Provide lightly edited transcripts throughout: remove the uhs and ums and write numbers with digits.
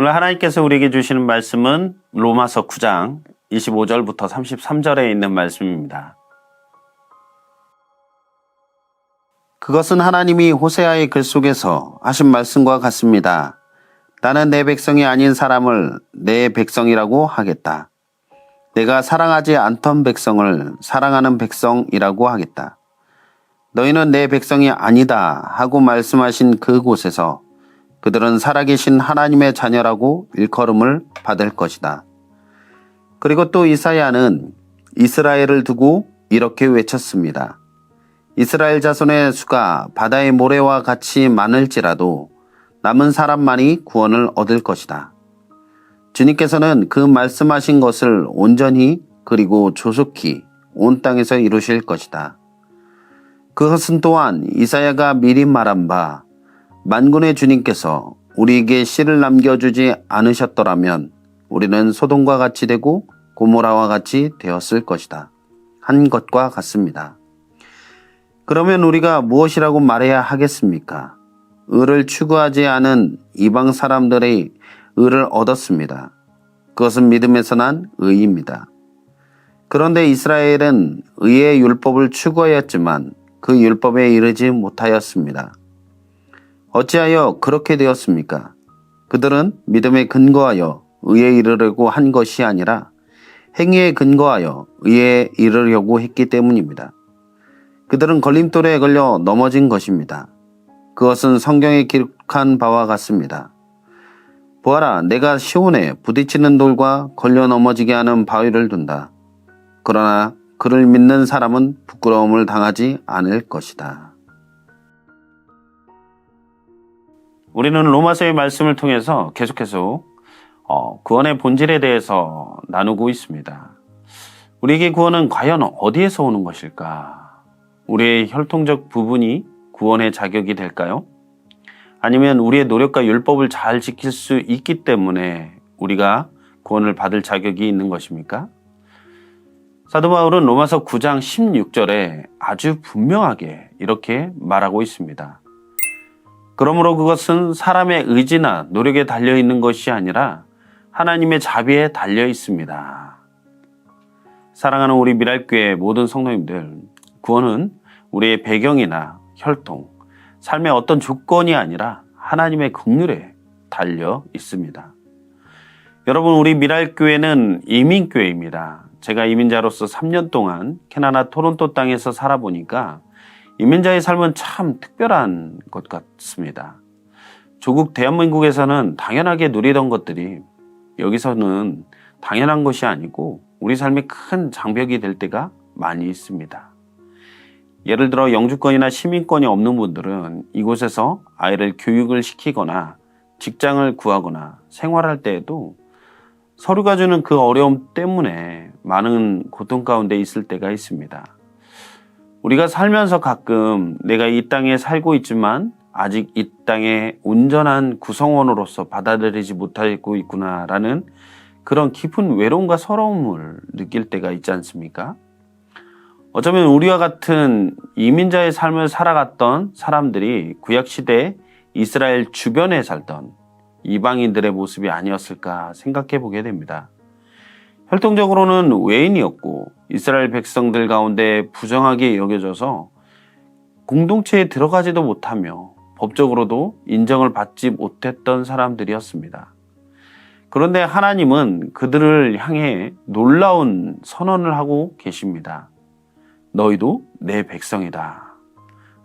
오늘 하나님께서 우리에게 주시는 말씀은 로마서 9장 25절부터 33절에 있는 말씀입니다. 그것은 하나님이 호세아의 글 속에서 하신 말씀과 같습니다. 나는 내 백성이 아닌 사람을 내 백성이라고 하겠다. 내가 사랑하지 않던 백성을 사랑하는 백성이라고 하겠다. 너희는 내 백성이 아니다 하고 말씀하신 그곳에서 그들은 살아계신 하나님의 자녀라고 일컬음을 받을 것이다. 그리고 또 이사야는 이스라엘을 두고 이렇게 외쳤습니다. 이스라엘 자손의 수가 바다의 모래와 같이 많을지라도 남은 사람만이 구원을 얻을 것이다. 주님께서는 그 말씀하신 것을 온전히 그리고 조속히 온 땅에서 이루실 것이다. 그것은 또한 이사야가 미리 말한 바 만군의 주님께서 우리에게 씨를 남겨주지 않으셨더라면 우리는 소돔과 같이 되고 고모라와 같이 되었을 것이다. 한 것과 같습니다. 그러면 우리가 무엇이라고 말해야 하겠습니까? 의를 추구하지 않은 이방 사람들의 의를 얻었습니다. 그것은 믿음에서 난 의입니다. 그런데 이스라엘은 의의 율법을 추구하였지만 그 율법에 이르지 못하였습니다. 어찌하여 그렇게 되었습니까? 그들은 믿음에 근거하여 의에 이르려고 한 것이 아니라 행위에 근거하여 의에 이르려고 했기 때문입니다. 그들은 걸림돌에 걸려 넘어진 것입니다. 그것은 성경에 기록한 바와 같습니다. 보아라, 내가 시온에 부딪히는 돌과 걸려 넘어지게 하는 바위를 둔다. 그러나 그를 믿는 사람은 부끄러움을 당하지 않을 것이다. 우리는 로마서의 말씀을 통해서 계속해서 구원의 본질에 대해서 나누고 있습니다. 우리에게 구원은 과연 어디에서 오는 것일까? 우리의 혈통적 부분이 구원의 자격이 될까요? 아니면 우리의 노력과 율법을 잘 지킬 수 있기 때문에 우리가 구원을 받을 자격이 있는 것입니까? 사도 바울은 로마서 9장 16절에 아주 분명하게 이렇게 말하고 있습니다. 그러므로 그것은 사람의 의지나 노력에 달려 있는 것이 아니라 하나님의 자비에 달려 있습니다. 사랑하는 우리 미랄교회 모든 성도님들, 구원은 우리의 배경이나 혈통, 삶의 어떤 조건이 아니라 하나님의 긍휼에 달려 있습니다. 여러분, 우리 미랄교회는 이민교회입니다. 제가 이민자로서 3년 동안 캐나다 토론토 땅에서 살아보니까 이민자의 삶은 참 특별한 것 같습니다. 조국 대한민국에서는 당연하게 누리던 것들이 여기서는 당연한 것이 아니고 우리 삶에 큰 장벽이 될 때가 많이 있습니다. 예를 들어 영주권이나 시민권이 없는 분들은 이곳에서 아이를 교육을 시키거나 직장을 구하거나 생활할 때에도 서류가 주는 그 어려움 때문에 많은 고통 가운데 있을 때가 있습니다. 우리가 살면서 가끔 내가 이 땅에 살고 있지만 아직 이 땅의 온전한 구성원으로서 받아들이지 못하고 있구나라는 그런 깊은 외로움과 서러움을 느낄 때가 있지 않습니까? 어쩌면 우리와 같은 이민자의 삶을 살아갔던 사람들이 구약시대 이스라엘 주변에 살던 이방인들의 모습이 아니었을까 생각해 보게 됩니다. 혈통적으로는 외인이었고 이스라엘 백성들 가운데 부정하게 여겨져서 공동체에 들어가지도 못하며 법적으로도 인정을 받지 못했던 사람들이었습니다. 그런데 하나님은 그들을 향해 놀라운 선언을 하고 계십니다. 너희도 내 백성이다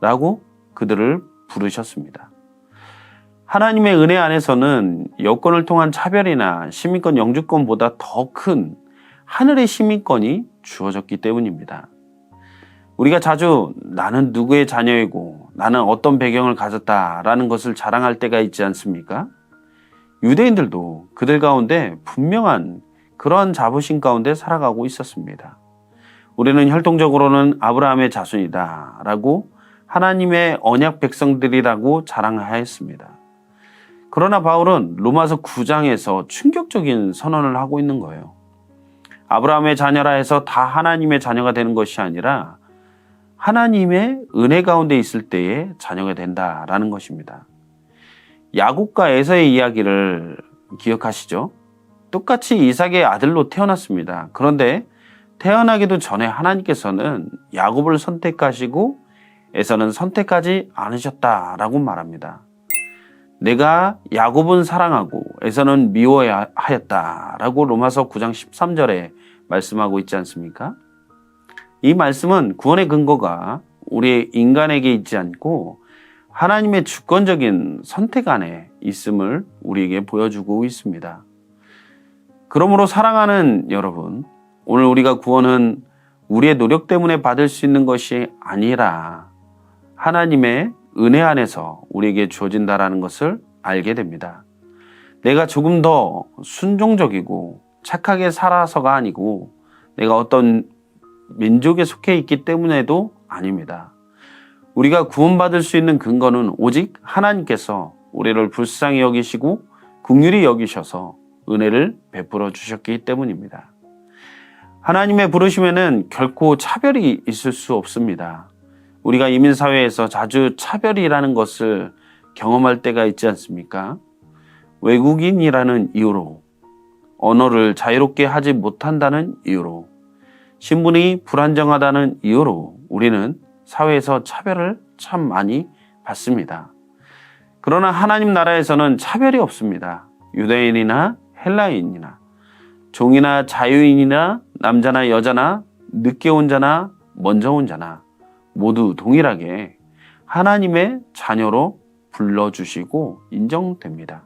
라고 그들을 부르셨습니다. 하나님의 은혜 안에서는 여권을 통한 차별이나 시민권 영주권보다 더 큰 하늘의 시민권이 주어졌기 때문입니다. 우리가 자주 나는 누구의 자녀이고 나는 어떤 배경을 가졌다라는 것을 자랑할 때가 있지 않습니까? 유대인들도 그들 가운데 분명한 그러한 자부심 가운데 살아가고 있었습니다. 우리는 혈통적으로는 아브라함의 자손이다 라고 하나님의 언약 백성들이라고 자랑하였습니다. 그러나 바울은 로마서 9장에서 충격적인 선언을 하고 있는 거예요. 아브라함의 자녀라 해서 다 하나님의 자녀가 되는 것이 아니라 하나님의 은혜 가운데 있을 때에 자녀가 된다라는 것입니다. 야곱과 에서의 이야기를 기억하시죠? 똑같이 이삭의 아들로 태어났습니다. 그런데 태어나기도 전에 하나님께서는 야곱을 선택하시고 에서는 선택하지 않으셨다라고 말합니다. 내가 야곱은 사랑하고 에서는 미워하였다라고 로마서 9장 13절에 말씀하고 있지 않습니까? 이 말씀은 구원의 근거가 우리 인간에게 있지 않고 하나님의 주권적인 선택 안에 있음을 우리에게 보여주고 있습니다. 그러므로 사랑하는 여러분, 오늘 우리가 구원은 우리의 노력 때문에 받을 수 있는 것이 아니라 하나님의 은혜 안에서 우리에게 주어진다라는 것을 알게 됩니다. 내가 조금 더 순종적이고 착하게 살아서가 아니고 내가 어떤 민족에 속해 있기 때문에도 아닙니다. 우리가 구원받을 수 있는 근거는 오직 하나님께서 우리를 불쌍히 여기시고 긍휼히 여기셔서 은혜를 베풀어 주셨기 때문입니다. 하나님의 부르심에는 결코 차별이 있을 수 없습니다. 우리가 이민사회에서 자주 차별이라는 것을 경험할 때가 있지 않습니까? 외국인이라는 이유로, 언어를 자유롭게 하지 못한다는 이유로, 신분이 불안정하다는 이유로 우리는 사회에서 차별을 참 많이 받습니다. 그러나 하나님 나라에서는 차별이 없습니다. 유대인이나 헬라인이나 종이나 자유인이나 남자나 여자나 늦게 온 자나 먼저 온 자나 모두 동일하게 하나님의 자녀로 불러주시고 인정됩니다.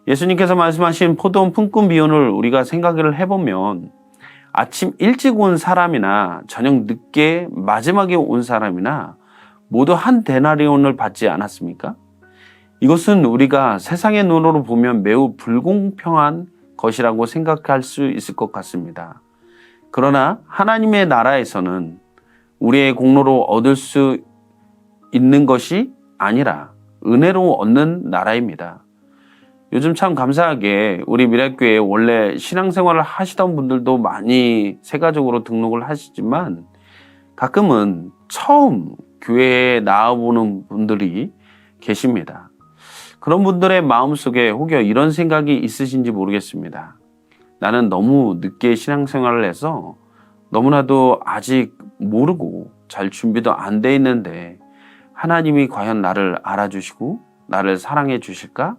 예수님께서 말씀하신 포도원 품꾼 비유를 우리가 생각을 해보면 아침 일찍 온 사람이나 저녁 늦게 마지막에 온 사람이나 모두 한 데나리온을 받지 않았습니까? 이것은 우리가 세상의 눈으로 보면 매우 불공평한 것이라고 생각할 수 있을 것 같습니다. 그러나 하나님의 나라에서는 우리의 공로로 얻을 수 있는 것이 아니라 은혜로 얻는 나라입니다. 요즘 참 감사하게 우리 미랄교회에 원래 신앙생활을 하시던 분들도 많이 세가족으로 등록을 하시지만 가끔은 처음 교회에 나와보는 분들이 계십니다. 그런 분들의 마음속에 혹여 이런 생각이 있으신지 모르겠습니다. 나는 너무 늦게 신앙생활을 해서 너무나도 아직 모르고 잘 준비도 안 돼 있는데 하나님이 과연 나를 알아주시고 나를 사랑해 주실까?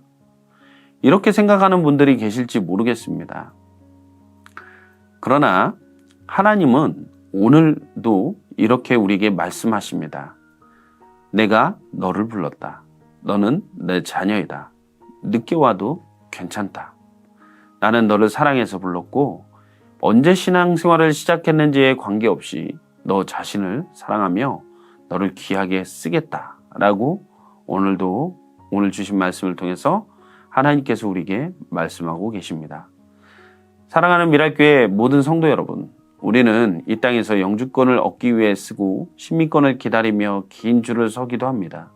이렇게 생각하는 분들이 계실지 모르겠습니다. 그러나 하나님은 오늘도 이렇게 우리에게 말씀하십니다. 내가 너를 불렀다. 너는 내 자녀이다. 늦게 와도 괜찮다. 나는 너를 사랑해서 불렀고 언제 신앙생활을 시작했는지에 관계없이 너 자신을 사랑하며 너를 귀하게 쓰겠다라고 오늘 주신 말씀을 통해서 하나님께서 우리에게 말씀하고 계십니다. 사랑하는 미랄교회 모든 성도 여러분, 우리는 이 땅에서 영주권을 얻기 위해 쓰고 시민권을 기다리며 긴 줄을 서기도 합니다.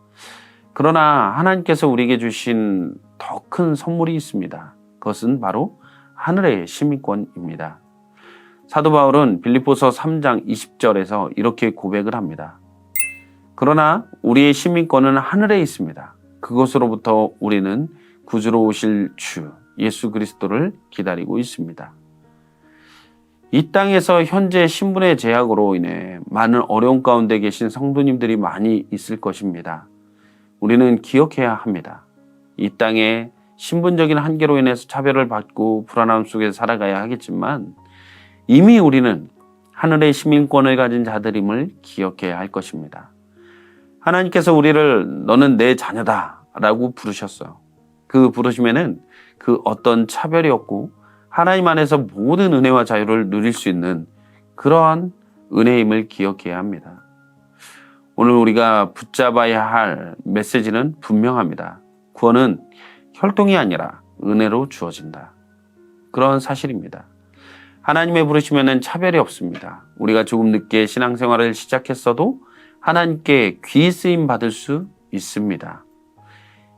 그러나 하나님께서 우리에게 주신 더 큰 선물이 있습니다. 그것은 바로 하늘의 시민권입니다. 사도 바울은 빌립보서 3장 20절에서 이렇게 고백을 합니다. 그러나 우리의 시민권은 하늘에 있습니다. 그것으로부터 우리는 구주로 오실 주 예수 그리스도를 기다리고 있습니다. 이 땅에서 현재 신분의 제약으로 인해 많은 어려움 가운데 계신 성도님들이 많이 있을 것입니다. 우리는 기억해야 합니다. 이 땅에 신분적인 한계로 인해서 차별을 받고 불안함 속에 살아가야 하겠지만 이미 우리는 하늘의 시민권을 가진 자들임을 기억해야 할 것입니다. 하나님께서 우리를 너는 내 자녀다 라고 부르셨어요. 그 부르심에는 그 어떤 차별이 없고 하나님 안에서 모든 은혜와 자유를 누릴 수 있는 그러한 은혜임을 기억해야 합니다. 오늘 우리가 붙잡아야 할 메시지는 분명합니다. 구원은 혈통이 아니라 은혜로 주어진다. 그런 사실입니다. 하나님의 부르심에는 차별이 없습니다. 우리가 조금 늦게 신앙생활을 시작했어도 하나님께 귀 쓰임 받을 수 있습니다.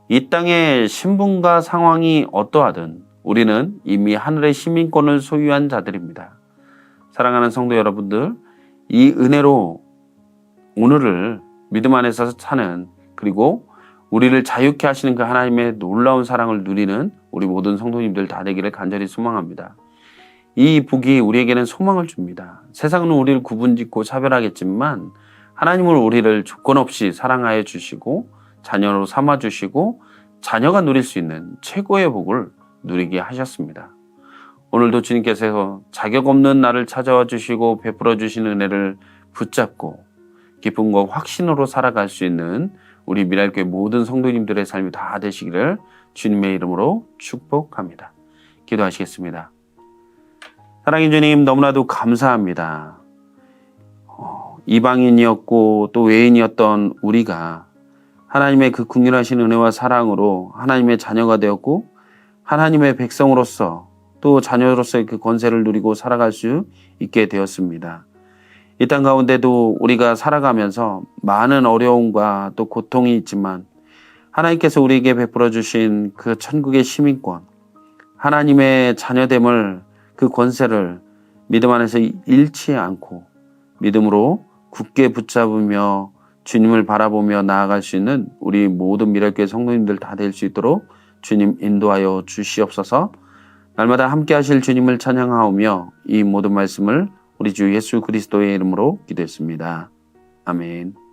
이 땅의 신분과 상황이 어떠하든 우리는 이미 하늘의 시민권을 소유한 자들입니다. 사랑하는 성도 여러분들, 이 은혜로 오늘을 믿음 안에서 사는, 그리고 우리를 자유케 하시는 그 하나님의 놀라운 사랑을 누리는 우리 모든 성도님들 다 되기를 간절히 소망합니다. 이 복이 우리에게는 소망을 줍니다. 세상은 우리를 구분짓고 차별하겠지만 하나님은 우리를 조건 없이 사랑하여 주시고 자녀로 삼아 주시고 자녀가 누릴 수 있는 최고의 복을 누리게 하셨습니다. 오늘도 주님께서 자격 없는 나를 찾아와 주시고 베풀어 주시는 은혜를 붙잡고 기쁨과 확신으로 살아갈 수 있는 우리 미랄교회 모든 성도님들의 삶이 다 되시기를 주님의 이름으로 축복합니다. 기도하시겠습니다. 사랑의 주님, 너무나도 감사합니다. 이방인이었고 또 외인이었던 우리가 하나님의 그 긍휼하신 은혜와 사랑으로 하나님의 자녀가 되었고 하나님의 백성으로서 또 자녀로서의 그 권세를 누리고 살아갈 수 있게 되었습니다. 이 땅 가운데도 우리가 살아가면서 많은 어려움과 또 고통이 있지만 하나님께서 우리에게 베풀어 주신 그 천국의 시민권, 하나님의 자녀됨을 그 권세를 믿음 안에서 잃지 않고 믿음으로 굳게 붙잡으며 주님을 바라보며 나아갈 수 있는 우리 모든 미랄교회 성도님들 다 될 수 있도록 주님 인도하여 주시옵소서. 날마다 함께 하실 주님을 찬양하오며 이 모든 말씀을 우리 주 예수 그리스도의 이름으로 기도했습니다. 아멘.